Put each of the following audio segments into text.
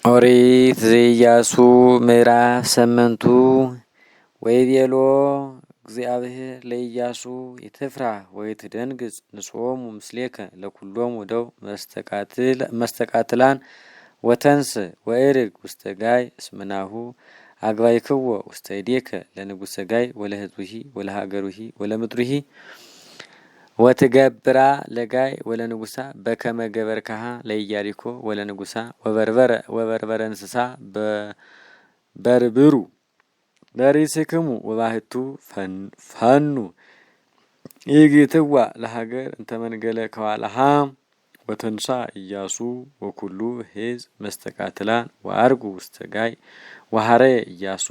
ኦሪት ዘኢያሱ ምዕራፍ 8 ወይቤሎ እግዚአብሔር ለኢያሱ ይትፍራህ ወይትደንግጽ ንስኦሙ ምስሌከ ለኩሎሙ ደው መስተቃትላን ወተንስ ወእርግ ውስተ ጋይ እስምናሁ አግባይክዎ ውስተ እዴከ ለንጉሰ ጋይ ወለህዝቡሂ ወለሀገሩሂ ወለምድሩሂ ወትገብራ ለጋይ ወለንጉሳ በከመ ገበርካሃ ለኢያሪኮ ወለንጉሳ ወበርበረ እንስሳ በርብሩ ለሪስክሙ ወባህቱ ፈኑ ይግትዋ ለሀገር እንተመንገለ ከዋላሃ ወተንሳ ኢያሱ ወኩሉ ሕዝብ መስተቃትላን ወአርጉ ውስተ ጋይ ወሐረ ኢያሱ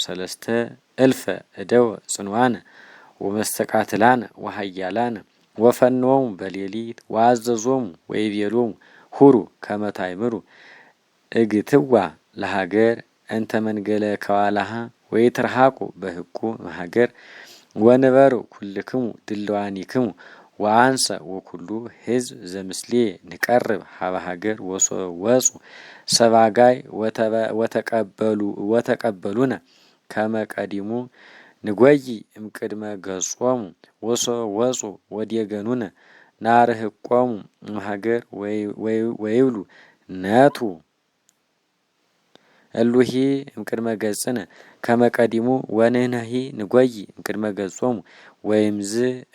3000 እደወ ጽንዋነ ወመስተቃትላን ወሃያላን ወፈኖሙ በሌሊት ወአዘዞሙ ወይቤሎሙ ሁሩ ከመታይምሩ እግትዋ ለሀገር እንተ መንገለ ከዋላሃ ወይትርሃቁ በህቁ ሀገር ወንበሩ ኩልክሙ ድልዋኒክሙ ወአንሰ ወኩሉ ሕዝብ ዘምስሌ ንቀርብ ሀበ ሀገር ወፁ ሰባጋይ ወተቀበሉነ ከመቀዲሙ ንጐይ እምቅድመ ገጾሙ ወፁ ወዲገኑነ ናርህቆሙ እምሀገር ወይብሉ ነቱ እሉሂ እምቅድመ ገጽነ ከመቀዲሙ ወንህነሂ ንጐይ እምቅድመ ገጾሙ ወይምዝ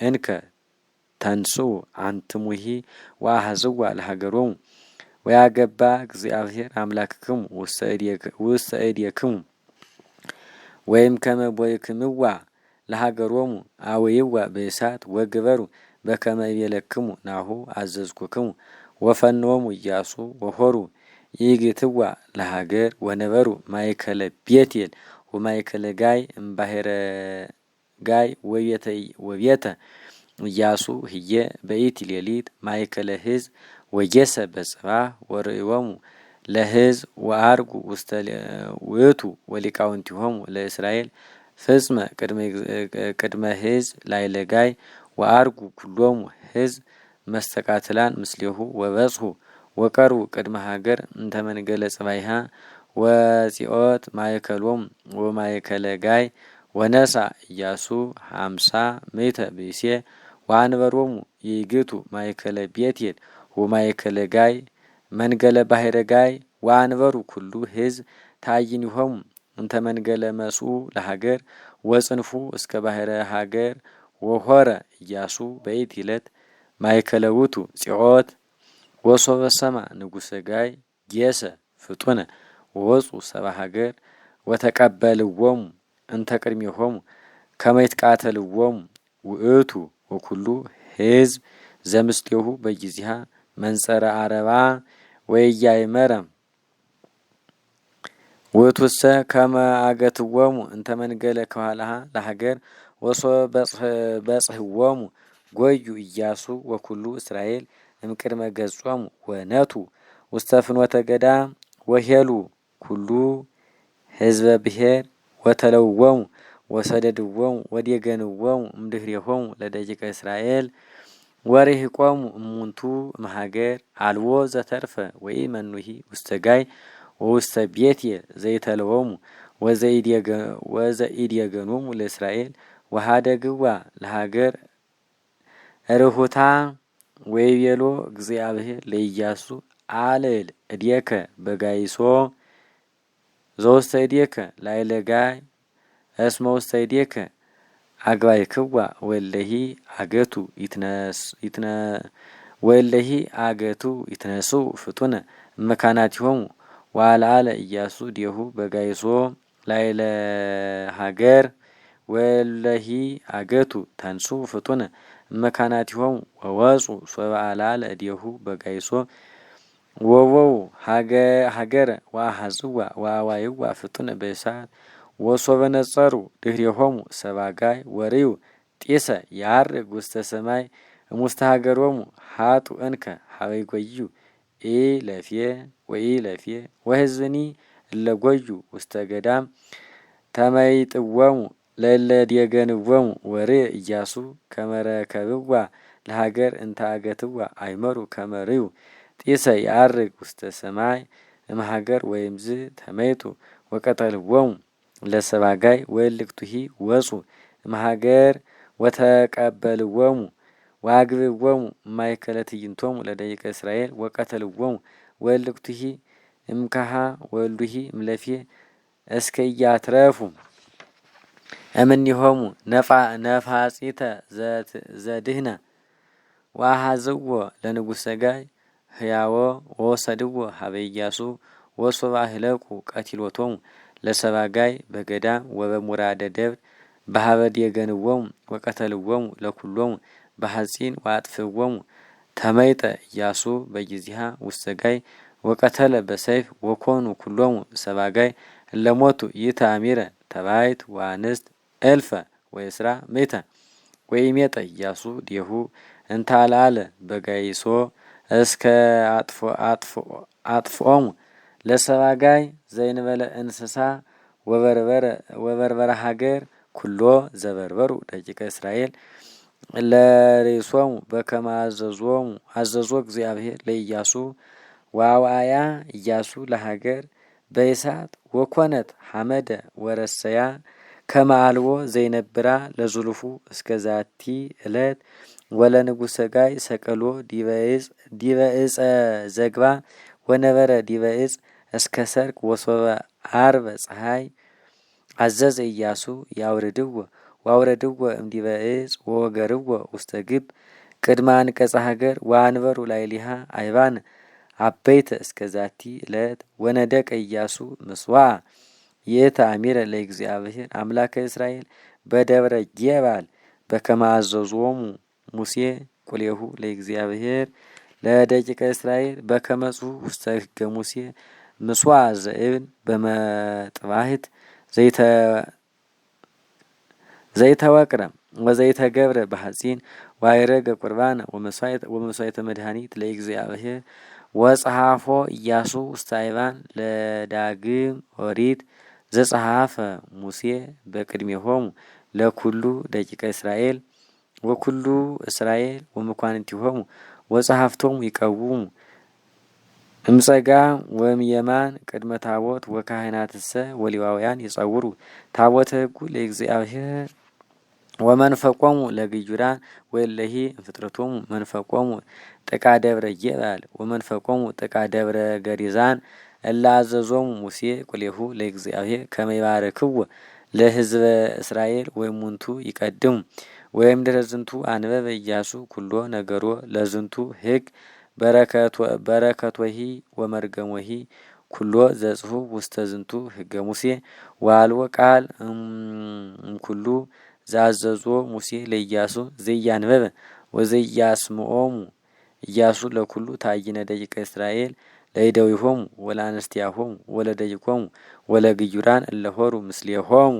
እንከ ተንስኡ አንትሙሂ ወአሐዝዋ ለሀገሮሙ ወያገባ እግዚአብሔር አምላክክሙ ውስተ እዴክሙ ወይም ከመ ቦይክምዋ ለሀገሮሙ አውይዋ በእሳት ወግበሩ በከመ ይቤለክሙ ናሁ አዘዝኩክሙ ወፈኖሙ ኢያሱ ወሆሩ ይግትዋ ለሀገር ወነበሩ ማእከለ ቤቴል ወማእከለ ጋይ እምባሕረ ጋይ ወቤተ ኢያሱ ህየ በኢቲ ሌሊት ማእከለ ሕዝብ ወጌሰ በጽባሕ ወርእዮሙ ለሕዝብ ወአርጉ ውስተ ውእቱ ወሊቃውንቲሆሙ ለእስራኤል ፍጽመ ቅድመ ሕዝብ ላዕለ ጋይ ወአርጉ ኩሎሙ ሕዝብ መስተቃትላን ምስሌሁ ወበጽሑ ወቀርቡ ቅድመ ሀገር እንተ መንገለ ጽባይሃ ወፂኦት ማእከሎሙ ወማእከለ ጋይ ወነሳ ኢያሱ 50 ምእተ ብእሴ ወአንበሮሙ ይግቱ ማእከለ ቤቴል ወማእከለ ጋይ መንገለ ባሕረ ጋይ ወአንበሩ ኩሉ ሕዝብ ታይኒሆሙ እንተ መንገለ መስኡ ለሀገር ወጽንፉ እስከ ባሕረ ሀገር ወሆረ ኢያሱ በኢቲ ዕለት ማእከለ ውእቱ ፂኦት ወሶበ ሰማ ንጉሰ ጋይ ጌሰ ፍጡነ ወወፁ ሰብአ ሀገር ወተቀበልዎሙ እንተ ቅድሜሆሙ ከመ ይትቃተልዎሙ ውእቱ ወኩሉ ሕዝብ ዘምስሌሁ በጊዜሃ መንጸረ አረባ ወኢያእመረ ውእቱሰ ከመ አገትዎሙ እንተ መንገለ ከኋላሃ ለሀገር ወሶበ በጽሕዎሙ ጐዩ ኢያሱ ወኩሉ እስራኤል እምቅድመ ገጾሙ ወነቱ ውስተ ፍኖተ ገዳም ወሄሉ ኩሉ ሕዝበ ብሔር ወተለውዎሙ ወሰደድዎሙ ወዴገንዎሙ እምድኅሬሆሙ ለደቂቀ እስራኤል ወርሂቆሙ እሙንቱ እምሀገር አልቦ ዘተርፈ ወኢመኑሂ ውስተ ጋይ ወውስተ ቤቴል ዘይተለወሙ ወዘኢዴገኖሙ ለእስራኤል ወሀደግዋ ለሀገር ርሁታ ወይቤሎ እግዚአብሔር ለኢያሱ አልዕል እዴከ በጋይሶ ዘውስተ እዴከ ላዕለ ጋይ እስመ ውስተ እዴከ አግባይክዋ ወእለሂ አገቱ ይትነስኡ ፍጡነ እመካናቲሆሙ ወአልዓለ ኢያሱ ዴሁ በጋይሶ ላዕለ ሀገር ወእለሂ አገቱ ተንስኡ ፍጡነ እመካናቲሆሙ ወወፁ ሶበ አልዓለ ዴሁ በጋይሶ ወወው ሀገረ ወአሐዝዋ ወአዋይዋ ፍጡነ በእሳት ወሶበ ነጸሩ ድኅሬሆሙ ሰብአ ጋይ ወርዩ ጢሰ ያርግ ውስተ ሰማይ እሙስተ ሀገሮሙ ሀጡ እንከ ሀበ ይጐዩ ኢለፍየ ወኢለፍየ ወሕዝብኒ እለ ጐዩ ውስተ ገዳም ተመይጥዎሙ ለእለ ዴገንዎሙ ወርየ ኢያሱ ከመ ረከብዋ ለሀገር እንተ አገትዋ አይመሩ ከመ ርዩ ጢሰ ያርግ ውስተ ሰማይ እምሃገር ወይምዝ ተመይጡ ወቀተልዎሙ ለሰባጋይ ወልክቱሂ ወጹ እምሃገር ወተቀበልዎሙ ዋግብዎሙ ማእከለ ትዕይንቶሙ ለደቂቀ እስራኤል ወቀተልዎሙ ወልክቱሂ እምካሃ ወልዱሂ እምለፌ እስከ ኢያትረፉ እምኔሆሙ ነፋጺተ ዘድህነ ወአኀዝዎ ለንጉሠ ጋይ ህያዎ ወወሰድዎ ሀበ ኢያሱ ወሶበ አህለቁ ቀቲሎቶሙ ለሰባጋይ በገዳም ወበሙራደ ደብር በሀበ ዴገንዎሙ ወቀተልዎሙ ለኩሎሙ በሐጺን ወአጥፍዎሙ ተመይጠ ኢያሱ በጊዜሃ ውስተ ጋይ ወቀተለ በሰይፍ ወኮኑ ኩሎሙ ሰባጋይ እለሞቱ ይተአሚረ ተባይት ወአንስት እልፈ ወይስራ ሜተ ወኢሜጠ ኢያሱ ዴሁ እንታልአለ በጋይሶ እስከ አጥፍኦሙ ለሰባጋይ ዘይንበለ እንስሳ ወበርበረ ሀገር ኩሎ ዘበርበሩ ደቂቀ እስራኤል ለሬሶሙ በከመ አዘዞ እግዚአብሔር ለኢያሱ ዋውአያ ኢያሱ ለሀገር በእሳት ወኮነት ሐመደ ወረሰያ ከመ አልቦ ዘይነብራ ለዙልፉ እስከ ዛቲ ዕለት ወለንጉሠ ጋይ ሰቀሎ ዲበ ዕፀ ዘግባ ወነበረ ዲበ ዕፅ እስከ ሰርቅ ወሶበ ዓርበ ፀሐይ አዘዘ ኢያሱ ዋውረድዎ እምዲበ ዕፅ ወወገርዎ ውስተ ግብ ቅድመ አንቀጸ ሀገር ወአንበሩ ላዕሌሃ አይባን አበይተ እስከ ዛቲ ዕለት ወነደቀ ኢያሱ ምስዋዕ ይእተአሚረ ለእግዚአብሔር አምላከ እስራኤል በደብረ ጌባል በከመ አዘዞሙ ሙሴ ቁሌሁ ለእግዚአብሔር ለደቂቀ እስራኤል በከመ ጽሑፍ ውስተ ሕገ ሙሴ ምስዋዕ ዘእብን በመጥባሕት ዘይተወቅረ ወዘይተገብረ በሐጺን ዋይረገ ቁርባነ ወመስዋዕተ መድኃኒት ለእግዚአብሔር ወጸሐፎ ኢያሱ ውስተ አይባን ለዳግም ኦሪት ዘጸሐፈ ሙሴ በቅድሜሆሙ ለኩሉ ደቂቀ እስራኤል ወኩሉ እስራኤል ወመኳንንቲሆሙ ወጸሐፍቶሙ ይቀውሙ እምጸጋም ወእምየማን ቅድመ ታቦት ወካህናትሰ ወሌዋውያን ይጸውሩ ታቦተ ሕጉ ለእግዚአብሔር ወመንፈቆሙ ለግዩራን ወለሂ ፍጥረቶሙ መንፈቆሙ ጥቃ ደብረ ጌባል ወመንፈቆሙ ጥቃ ደብረ ገሪዛን እላ አዘዞሙ ሙሴ ቁሌሁ ለእግዚአብሔር ከመ ይባርክዎ ለሕዝበ እስራኤል ወይሙንቱ ይቀድሙ ወይም ድረ ዝንቱ አንበበ ኢያሱ ኩሎ ነገሮ ለዝንቱ ሕግ በረከቶሂ ወመርገሞሂ ኩሎ ዘጽሑፍ ውስተ ዝንቱ ሕገ ሙሴ ወአልቦ ቃል እምኩሉ ዘአዘዞ ሙሴ ለኢያሱ ዘያንበበ ወዘያስምዖሙ ኢያሱ ለኩሉ ታይነ ደቂቀ እስራኤል ለእደዊሆሙ ወለአንስቲያሆሙ ወለደቂቆሙ ወለግዩራን እለሆሩ ምስሌሆሙ